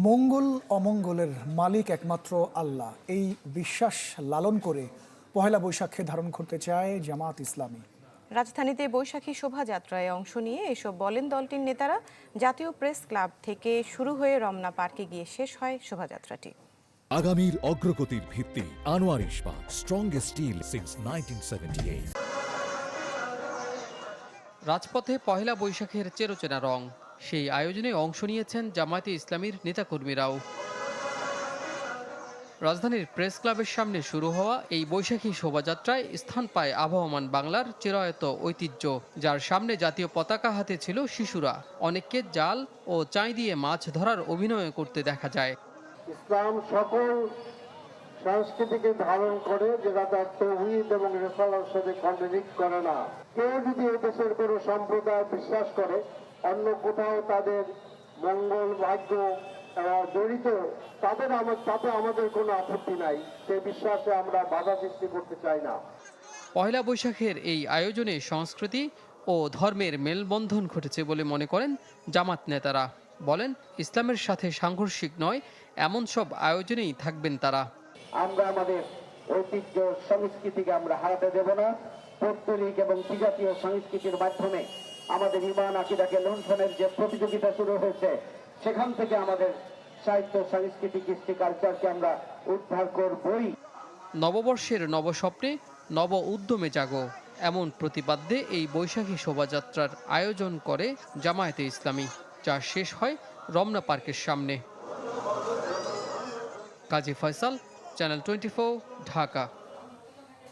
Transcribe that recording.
মঙ্গল অমঙ্গলের মালিক একমাত্র আল্লাহ, এই বিশ্বাস লালন করে পহেলা বৈশাখে ধারণ করতে চায় জামাত ইসলামী। রাজধানীতে বৈশাখী শোভাযাত্রায় অংশ নিয়ে এসব বলেন দলটির নেতারা। জাতীয় প্রেস ক্লাব থেকে শুরু হয়ে রমনা পার্কে গিয়ে শেষ হয় শোভাযাত্রাটি। আগামীর অগ্রগতির ভিত্তি আনোয়ার ইস্পাত, স্ট্রংগেস্ট স্টিল সিন্স 1978। রাজপথে পহেলা বৈশাখের চেরোচেনা রং, সেই আয়োজনে অংশ নিয়েছেন জামায়াতে ইসলামীর নেতাকর্মীরাও। রাজধানীর প্রেস ক্লাবের সামনে শুরু হওয়া এই বৈশাখী শোভাযাত্রায় স্থান পায় আবহমান বাংলার চিরায়ত ঐতিহ্য, যার সামনে জাতীয় পতাকা হাতে ছিল শিশুরা। অনেককে জাল ও চাই দিয়ে মাছ ধরার অভিনয় করতে দেখা যায়। ইসলাম সকল সংস্কৃতিকে ধারণ করে, যেটা তার তৌহিদ এবং রিসালাতের সাথে কন্ট্রাডিক্ট করে না। কেউ যদি এই দেশের কোনো সম্প্রদায় বিশ্বাস করে অন্য কোথাও তাদের মঙ্গল ভাগ্য জড়িত, তাতে আমাদের কোনো আপত্তি নাই। সেই বিশ্বাসে আমরা বাধা সৃষ্টি করতে চাই না। পহেলা বৈশাখের এই আয়োজনে সংস্কৃতি ও ধর্মের মেলবন্ধন ঘটেছে বলে মনে করেন জামাত নেতারা। বলেন, ইসলামের সাথে সাংঘর্ষিক নয় এমন সব আয়োজনেই থাকবেন তারা। আমরা আমাদের ঐতিহ্য সংস্কৃতিকে আমরা হারাতে দেব না। পৌত্তলিক এবং বিজাতীয় সংস্কৃতির মাধ্যমে আমাদের ঈমান আকীদাকে লুণ্ঠনের যে প্রতিযোগিতা শুরু হয়েছে, সেখান থেকে আমাদের সাহিত্য, সংস্কৃতি, কৃষ্টি, কালচারকে আমরা উদ্ধার করবই। নববর্ষের নবস্বপ্নে নব উদ্যমে জাগো, এমন প্রতিপাদ্যে এই বৈশাখী শোভাযাত্রার আয়োজন করে জামায়াতে ইসলামী, যা শেষ হয় রমনা পার্কের সামনে। কাজী ফয়সাল, চ্যানেল 24, ঢাকা।